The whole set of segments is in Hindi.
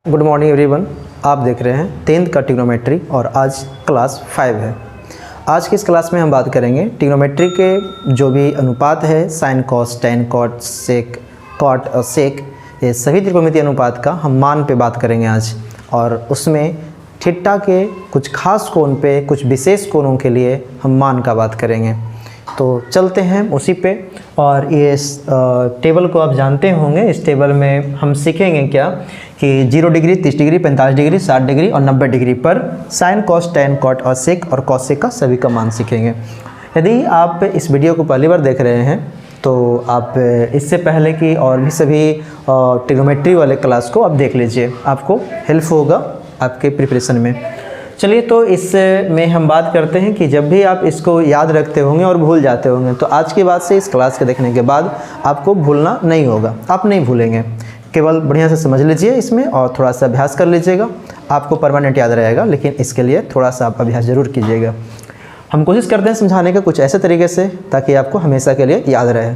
Good morning everyone. आप देख रहे हैं 10th का ट्रिग्नोमेट्री और आज क्लास 5 है। आज की इस क्लास में हम बात करेंगे ट्रिग्नोमेट्री के जो भी अनुपात है sine cos tan cot sec cot और सेक, ये सभी त्रिकोणमितीय अनुपात का हम मान पे बात करेंगे आज। और उसमें थीटा के कुछ खास कोण पे, कुछ विशेष कोणों के लिए हम मान का बात करेंगे। तो चलते हैं उसी पे। और ये टेबल को आप जानते होंगे। इस टेबल में हम सीखेंगे क्या कि 0 डिग्री, 30 डिग्री, 45 डिग्री, 60 डिग्री और 90 डिग्री पर साइन कॉस टेन कॉट और सेक और कॉसेक का सभी का मान सीखेंगे। यदि आप इस वीडियो को पहली बार देख रहे हैं तो आप इससे पहले की और भी सभी ट्रिग्नोमेट्री वाले क्लास को आप देख लीजिए, आपको हेल्प होगा आपके प्रिपरेशन में। चलिए, तो इसमें हम बात करते हैं कि जब भी आप इसको याद रखते होंगे और भूल जाते होंगे तो आज के बाद से इस क्लास के देखने के बाद आपको भूलना नहीं होगा, आप नहीं भूलेंगे। केवल बढ़िया से समझ लीजिए इसमें और थोड़ा सा अभ्यास कर लीजिएगा, आपको परमानेंट याद रहेगा। लेकिन इसके लिए थोड़ा सा आप अभ्यास ज़रूर कीजिएगा। हम कोशिश करते हैं समझाने का कुछ ऐसे तरीके से ताकि आपको हमेशा के लिए याद रहे।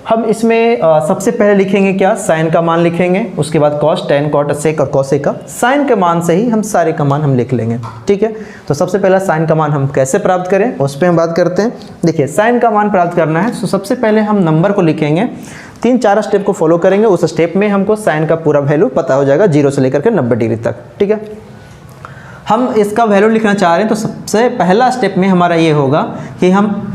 हम इसमें सबसे पहले लिखेंगे क्या, साइन का मान लिखेंगे, उसके बाद कॉस टेन कॉट सेक और कॉसेक का। साइन के मान से ही हम सारे का मान हम लिख लेंगे, ठीक है। तो सबसे पहला साइन का मान हम कैसे प्राप्त करें उस पर हम बात करते हैं। देखिए, साइन का मान प्राप्त करना है तो सबसे पहले हम नंबर को लिखेंगे, 3-4 स्टेप को फॉलो करेंगे। उस स्टेप में हमको साइन का पूरा वैल्यू पता हो जाएगा 0 से लेकर के 90 डिग्री तक, ठीक है। हम इसका वैल्यू लिखना चाह रहे हैं तो सबसे पहला स्टेप में हमारा ये होगा कि हम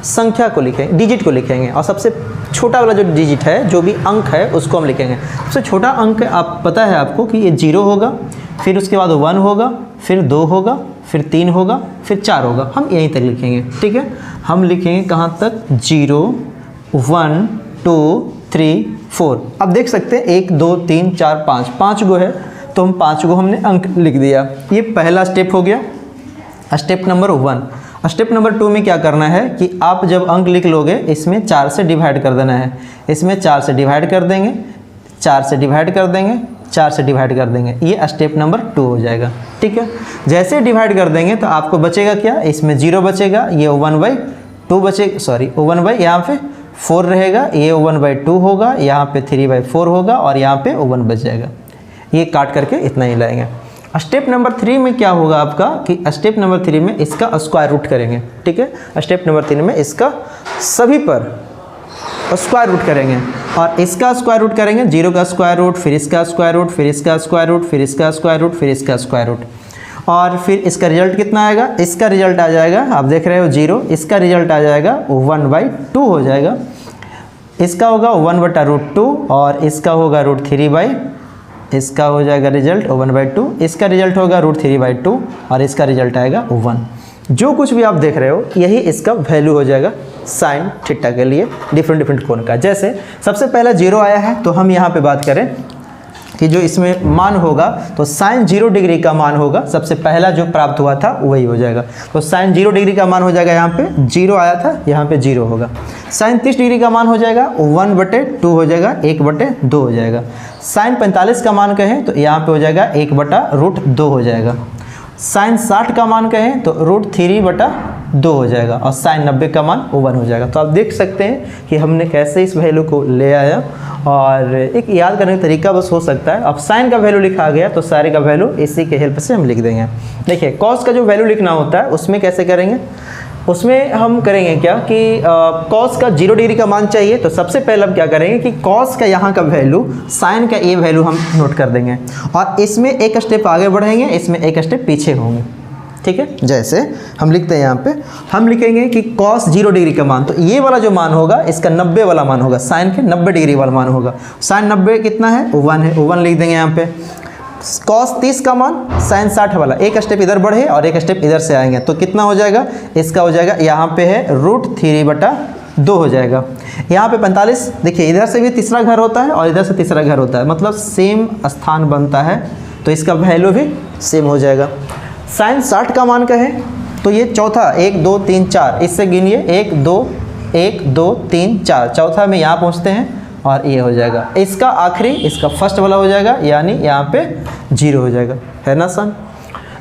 संख्या को लिखेंगे, डिजिट को लिखेंगे। और सबसे छोटा वाला जो डिजिट है, जो भी अंक है, उसको हम लिखेंगे। सबसे छोटा अंक आप पता है आपको कि ये 0 होगा, फिर उसके बाद 1 होगा, फिर 2 होगा, फिर 3 होगा, फिर 4 होगा। हम यहीं तक लिखेंगे, ठीक है। हम लिखेंगे कहाँ तक, 0 1 2 3 4। अब देख सकते हैं 1 2 3 4 5 गो है तो हम 5 गो हमने अंक लिख दिया। ये पहला स्टेप हो गया, स्टेप नंबर 1। स्टेप नंबर 2 में क्या करना है कि आप जब अंक लिख लोगे इसमें 4 से डिवाइड कर देना है। इसमें 4 से डिवाइड कर देंगे, 4 से डिवाइड कर देंगे, 4 से डिवाइड कर देंगे। ये स्टेप नंबर 2 हो जाएगा, ठीक है। जैसे डिवाइड कर देंगे तो आपको बचेगा क्या, इसमें 0 बचेगा, ये 1/2 बचेगा, सॉरी 1 यहाँ पे 4 रहेगा, ये 1/2 होगा, यहाँ पे 3/4 होगा और यहाँ पे 1 बच जाएगा। ये काट करके इतना ही लाएंगे। स्टेप नंबर 3 में क्या होगा आपका कि स्टेप नंबर 3 में इसका स्क्वायर रूट करेंगे, ठीक है। स्टेप नंबर 3 में इसका सभी पर स्क्वायर रूट करेंगे और इसका स्क्वायर रूट करेंगे, 0 का स्क्वायर रूट, फिर इसका स्क्वायर रूट, फिर इसका स्क्वायर रूट, फिर इसका स्क्वायर रूट, फिर इसका स्क्वायर रूट। और फिर इसका रिजल्ट कितना आएगा, इसका रिजल्ट आ जाएगा, आप देख रहे हो 0, इसका रिजल्ट आ जाएगा 1/2 हो जाएगा। इसका होगा 1/√2 और इसका होगा √3/, इसका हो जाएगा रिजल्ट 1/2, इसका रिजल्ट होगा √3/2 और इसका रिजल्ट आएगा 1। जो कुछ भी आप देख रहे हो यही इसका वैल्यू हो जाएगा साइन थीटा के लिए डिफरेंट कोण का। जैसे सबसे पहला 0 आया है तो हम यहाँ पे बात करें कि जो इसमें मान होगा तो साइन 0 डिग्री का मान होगा, सबसे पहला जो प्राप्त हुआ था वही हो जाएगा। तो साइन 0 डिग्री का मान हो जाएगा, यहाँ पे 0 आया था, यहाँ पे 0 होगा। साइन 30 डिग्री का मान हो जाएगा 1/2 हो जाएगा, 1/2 हो जाएगा। साइन 45 का मान कहें तो यहाँ पे हो जाएगा 1/√2 हो जाएगा। साइन 60 का मान कहें तो √3/2 हो जाएगा और साइन 90 का मान 1 हो जाएगा। तो आप देख सकते हैं कि हमने कैसे इस वैल्यू को ले आया और एक याद करने का तरीका बस हो सकता है। अब साइन का वैल्यू लिखा गया तो सारे का वैल्यू इसी के हेल्प से हम लिख देंगे। देखिए, कॉस का जो वैल्यू लिखना होता है उसमें कैसे करेंगे, उसमें हम करेंगे क्या कि कॉस का 0 डिग्री का मान चाहिए तो सबसे पहले हम क्या करेंगे कि कॉस का यहाँ का वैल्यू, साइन का ये वैल्यू हम नोट कर देंगे और इसमें एक स्टेप आगे बढ़ेंगे, इसमें एक स्टेप पीछे होंगे, ठीक है। जैसे हम लिखते हैं यहाँ पे, हम लिखेंगे कि कॉस 0 डिग्री का मान, तो ये वाला जो मान होगा इसका 90 वाला मान होगा, साइन के 90 डिग्री वाला मान होगा। साइन 90 कितना है, 1 है, 1 लिख देंगे यहाँ पे। कॉस 30 का मान, साइन 60 वाला, एक स्टेप इधर बढ़े और एक स्टेप इधर से आएंगे तो कितना हो जाएगा, इसका हो जाएगा यहाँ पे है √3/2 हो जाएगा। यहाँ पे 45, देखिए इधर से भी तीसरा घर होता है और इधर से तीसरा घर होता है, मतलब सेम स्थान बनता है तो इसका वैल्यू भी सेम हो जाएगा। साइन 60 का मान कहें तो ये चौथा 1 2 3 4, इससे गिनिए 1 2 3 4, चौथा में यहाँ पहुँचते हैं और ये हो जाएगा। इसका आखिरी, इसका फर्स्ट वाला हो जाएगा, यानी यहाँ पे 0 हो जाएगा, है ना सन।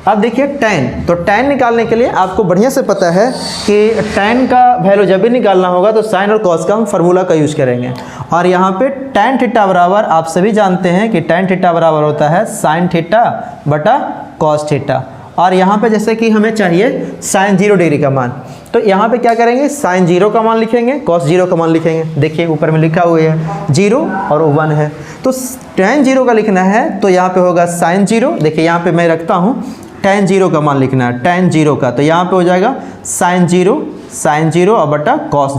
अब देखिए tan, तो tan निकालने के लिए आपको बढ़िया से पता है कि tan का वैल्यू जब भी निकालना होगा तो sin और cos का हम फार्मूला का यूज करेंगे। और यहाँ पे tan थीटा बराबर आप सभी जानते हैं कि tan थीटा बराबर होता है sin थीटा बटा cos थीटा। और यहाँ पे जैसे कि हमें चाहिए sin 0 डिग्री का मान, तो यहाँ पे क्या करेंगे, sin 0 का मान लिखेंगे, cos 0 का मान लिखेंगे। देखिए ऊपर में लिखा हुआ है 0 और 1 है, तो tan 0 का लिखना है तो यहाँ पे होगा sin 0। देखिए यहाँ पे मैं रखता हूँ tan 0 का मान लिखना है, tan 0 का, तो यहाँ पे हो जाएगा sin 0 और बटा cos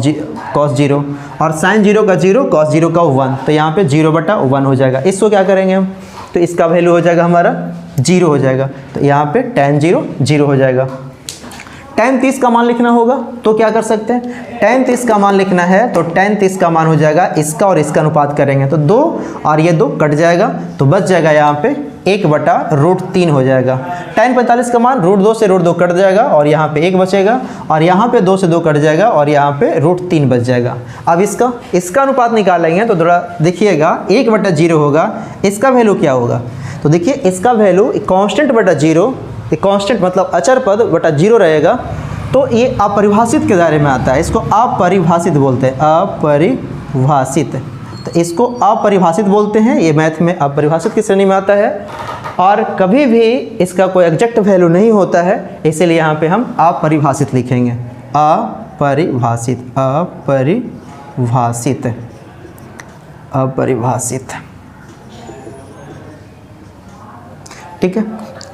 0, और sin 0 का 0, cos 0 का 1, तो यहाँ पे 0 बटा 1 हो जाएगा। इसको क्या करेंगे हम, तो इसका वैल्यू हो जाएगा हमारा 0 हो जाएगा, तो यहाँ पे tan 0 0 हो जाएगा। tan 30 का मान लिखना होगा तो क्या कर सकते हैं, tan 30 का मान लिखना है तो tan 30 का मान हो जाएगा इसका और इसका अनुपात करेंगे तो 2 और ये 2 कट जाएगा, तो बच जाएगा यहाँ पे 1 बटा √3 हो जाएगा। tan 45 का मान √2 से √2 कट जाएगा और यहाँ पे 1 बचेगा, और यहाँ पे 2 से 2 कट जाएगा और यहाँ पे √3 बच जाएगा। अब इसका अनुपात निकालेंगे तो थोड़ा देखिएगा 1 बटा 0 होगा, इसका वैल्यू क्या होगा, तो देखिए इसका वैल्यू कांस्टेंट बटा 0, कांस्टेंट मतलब अचर पद बटा 0 रहेगा, तो ये अपरिभाषित के दायरे में आता है, इसको अपरिभाषित बोलते हैं, अपरिभाषित, तो इसको अपरिभाषित बोलते हैं, ये मैथ में अपरिभाषित की श्रेणी में आता है। और कभी भी इसका कोई एग्जैक्ट वैल्यू नहीं होता है, इसीलिए यहाँ पे हम अपरिभाषित लिखेंगे, अपरिभाषित, अपरिभाषित, अपरिभाषित, ठीक है,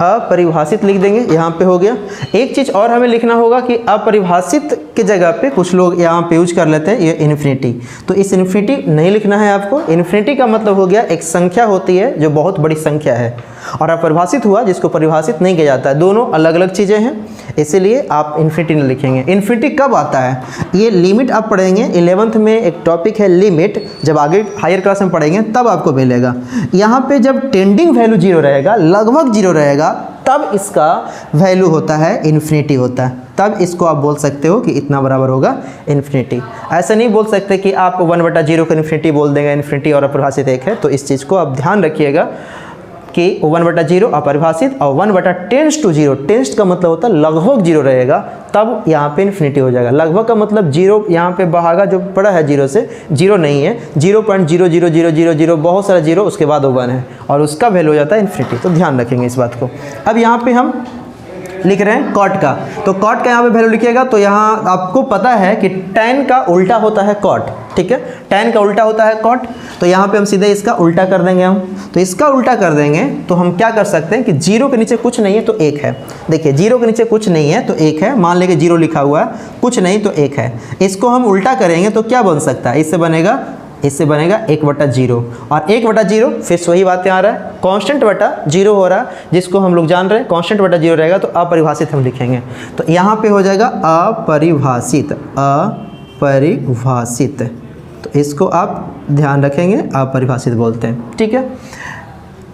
अपरिभाषित लिख देंगे, यहाँ पे हो गया। एक चीज़ और हमें लिखना होगा कि अपरिभाषित के जगह पे कुछ लोग यहाँ पे यूज कर लेते हैं ये इन्फिनिटी, तो इस इन्फिनिटी नहीं लिखना है आपको। इन्फिनिटी का मतलब हो गया एक संख्या होती है जो बहुत बड़ी संख्या है, और अपरिभाषित हुआ जिसको परिभाषित नहीं किया जाता है, दोनों अलग अलग चीज़ें हैं, इसीलिए आप इन्फिनिटी नहीं लिखेंगे। इन्फिनिटी कब आता है, ये लिमिट आप पढ़ेंगे 11th में, एक टॉपिक है लिमिट, जब आगे हायर क्लास में पढ़ेंगे तब आपको मिलेगा। यहाँ पे जब टेंडिंग वैल्यू 0 रहेगा, लगभग 0 रहेगा, तब इसका वैल्यू होता है इन्फिनिटी होता है, तब इसको आप बोल सकते हो कि इतना बराबर होगा इन्फिनिटी। ऐसा नहीं बोल सकते कि आप 1/0 को इन्फिनिटी बोल देंगे, इन्फिनिटी और अपरिभाषित एक है, तो इस चीज़ को आप ध्यान रखिएगा कि 1/0 अपरिभाषित और 1/टेंस टू 0, टेंस का मतलब होता है लगभग 0 रहेगा, तब यहाँ पे इन्फिनिटी हो जाएगा। लगभग का मतलब 0 यहाँ पे भागा जो पड़ा है 0 से, 0 नहीं है, 0.00000, बहुत सारा 0 उसके बाद 1 है, और उसका वैल्यू हो जाता है इन्फिनिटी, तो ध्यान रखेंगे इस बात को। अब यहाँ पे हम लिख रहे हैं कॉट का, तो कॉट का यहाँ पे वैल्यू लिखिएगा, तो यहाँ आपको पता है कि tan का उल्टा होता है कॉट, ठीक है, tan का उल्टा होता है कॉट, तो यहाँ पे हम सीधे इसका उल्टा कर देंगे हम, तो इसका उल्टा कर देंगे तो हम क्या कर सकते हैं कि 0 के नीचे कुछ नहीं है तो 1 है। देखिए 0 के नीचे कुछ नहीं है तो 1 है, मान लेंगे 0 लिखा हुआ है, कुछ नहीं तो 1 है, इसको हम उल्टा करेंगे तो क्या बन सकता है, इससे बनेगा 1/0, और 1/0 फिर वही बातें आ रहा है, कांस्टेंट बटा 0 हो रहा है, जिसको हम लोग जान रहे हैं कांस्टेंट बटा 0 रहेगा तो अपरिभाषित हम लिखेंगे, तो यहाँ पे हो जाएगा अपरिभाषित, अपरिभाषित, तो इसको आप ध्यान रखेंगे, अपरिभाषित बोलते हैं, ठीक है।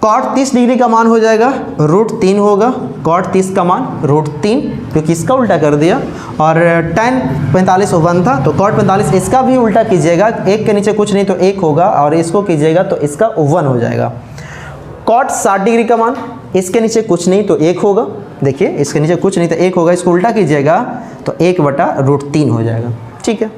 कॉट 30 डिग्री का मान हो जाएगा √3 होगा, कॉट 30 का मान √3, क्योंकि इसका उल्टा कर दिया, और tan 45 1 था तो कॉट 45 इसका भी उल्टा कीजिएगा, 1 के नीचे कुछ नहीं तो 1 होगा, और इसको कीजिएगा तो इसका 1 हो जाएगा। कॉट 60 डिग्री का मान, इसके नीचे कुछ नहीं तो 1 होगा, देखिए इसके नीचे कुछ नहीं तो 1 होगा, इसको उल्टा कीजिएगा तो 1/√3 हो जाएगा, ठीक है।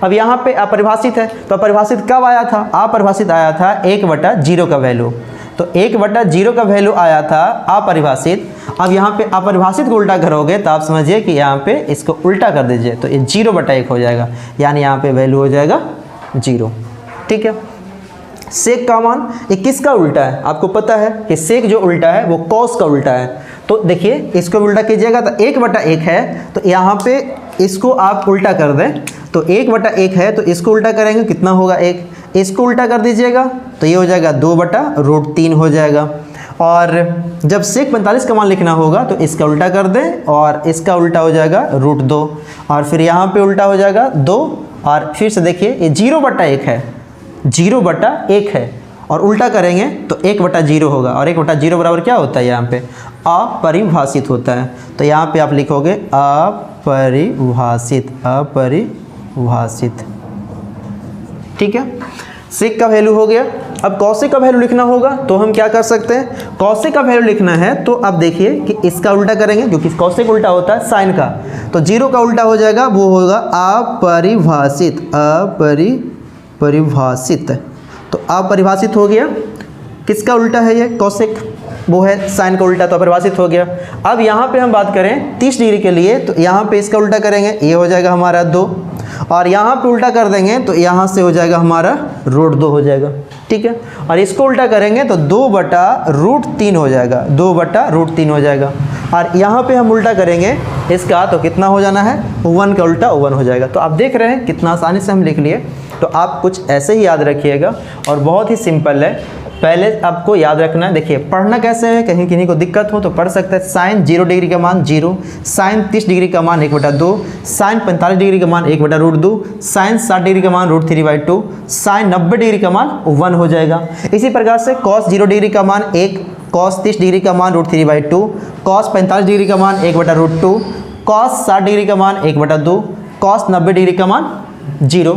अब यहाँ पे अपरिभाषित है, तो अपरिभाषित कब आया था, अपरिभाषित आया था 1/0 का वैल्यू, तो 1/0 का वैल्यू आया था अपरिभाषित। अब यहाँ पे अपरिभाषित को उल्टा करोगे तो आप समझिए कि यहाँ पे इसको उल्टा कर दीजिए तो ये 0/1 हो जाएगा, यानी यहाँ पे वैल्यू हो जाएगा 0, ठीक है। सेक का मान ये किसका उल्टा है, आपको पता है कि सेक जो उल्टा है वो कॉस का उल्टा है, तो देखिए इसको उल्टा कीजिएगा तो 1/1 है, तो यहाँ पे इसको आप उल्टा कर दें तो 1/1 है, तो इसको उल्टा करेंगे कितना होगा 1, इसको उल्टा कर दीजिएगा तो ये हो जाएगा 2/√3 हो जाएगा। और जब सेक 45 का मान लिखना होगा तो इसका उल्टा कर दें और इसका उल्टा हो जाएगा √2, और फिर यहाँ पे उल्टा हो जाएगा 2, और फिर से देखिए ये 0/1 है, 0/1 है, और उल्टा करेंगे तो 1/0 होगा, और 1/0 बराबर क्या होता है यहाँ पे अपरिभाषित होता है, तो यहाँ पे आप लिखोगे अपरिभाषित, अपरिभाषित, ठीक है। सेक का वैल्यू हो गया अब कॉसेक का वैल्यू लिखना होगा तो हम क्या कर सकते हैं, कॉसेक का वैल्यू लिखना है तो अब देखिए कि इसका उल्टा करेंगे, जो कि कॉसेक उल्टा होता है साइन का, तो 0 का उल्टा हो जाएगा, वो होगा अपरिभाषित, अपरिभाषित। तो अपरिभाषित हो गया, किसका उल्टा है ये, कॉसेक, वो है साइन का उल्टा, तो अपरिभाषित हो गया। अब यहाँ पे हम बात करें 30 डिग्री के लिए, तो यहाँ पे इसका उल्टा करेंगे, ये हो जाएगा हमारा 2, और यहाँ पे उल्टा कर देंगे तो यहाँ से हो जाएगा हमारा √2 हो जाएगा, ठीक है। और इसको उल्टा करेंगे तो 2/√3 हो जाएगा, 2/√3 हो जाएगा। और यहाँ पे हम उल्टा करेंगे इसका तो कितना हो जाना है, 1 का उल्टा 1 हो जाएगा। तो आप देख रहे हैं कितना आसानी से हम लिख लिए। तो आप कुछ ऐसे ही याद रखिएगा और बहुत ही सिंपल है। पहले आपको याद रखना है, देखिए पढ़ना कैसे है, कहीं किन्हीं को दिक्कत हो तो पढ़ सकते हैं। साइन 0 डिग्री का मान 0, साइन 30 डिग्री का मान 1/2, साइन 45 डिग्री का मान 1/√2, साइन 60 डिग्री का मान √3/2, साइन 90 डिग्री का मान 1 हो जाएगा। इसी प्रकार से कॉस 0 डिग्री का मान 1, कॉस 30 डिग्री का मान √3/2, कॉस 45 डिग्री का मान 1/√2, कॉस 60 डिग्री का मान 1/2, कॉस 90 डिग्री का मान 0,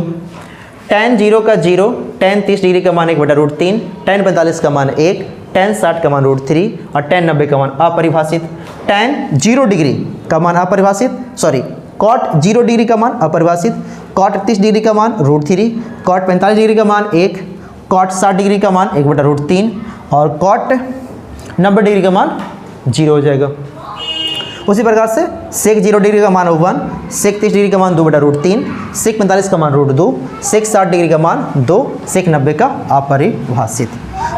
tan 0 का 0, tan 30 डिग्री का मान 1/√3, tan 45 का मान 1, tan 60 का मान √3 और tan 90 का मान अपरिभाषित। tan 0 डिग्री का मान अपरिभाषित, सॉरी cot 0 डिग्री का मान अपरिभाषित, cot 30 डिग्री का मान √3, cot 45 डिग्री का मान 1, cot 60 डिग्री का मान 1/√3 और cot 90 डिग्री का मान 0 हो जाएगा। उसी प्रकार से sec 0 डिग्री का मान 1, sec 30 डिग्री का मान 2/√3, sec 45 का मान √2, sec 60 डिग्री का मान 2, sec 90 का अपरिभाषित।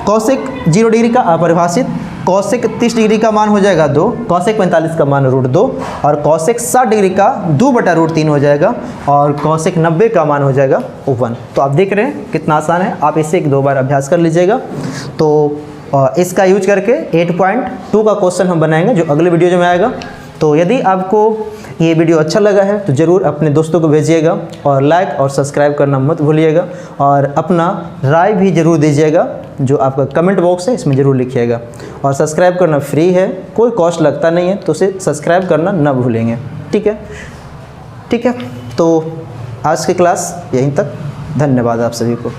cosec 0 डिग्री का अपरिभाषित, cosec 30 डिग्री का मान हो जाएगा 2, cosec 45 का मान √2 और cosec 60 डिग्री का 2/√3 हो जाएगा और cosec 90 का मान हो जाएगा 1। तो आप देख रहे हैं कितना आसान है, आप इसे 1-2 बार अभ्यास कर लीजिएगा। तो इसका यूज करके 8.2 का क्वेश्चन हम बनाएंगे जो अगले वीडियो में आएगा। तो यदि आपको ये वीडियो अच्छा लगा है तो ज़रूर अपने दोस्तों को भेजिएगा और लाइक और सब्सक्राइब करना मत भूलिएगा और अपना राय भी ज़रूर दीजिएगा, जो आपका कमेंट बॉक्स है इसमें ज़रूर लिखिएगा। और सब्सक्राइब करना फ्री है, कोई कॉस्ट लगता नहीं है, तो उसे सब्सक्राइब करना ना भूलेंगे, ठीक है। ठीक है, तो आज की क्लास यहीं तक, धन्यवाद आप सभी को।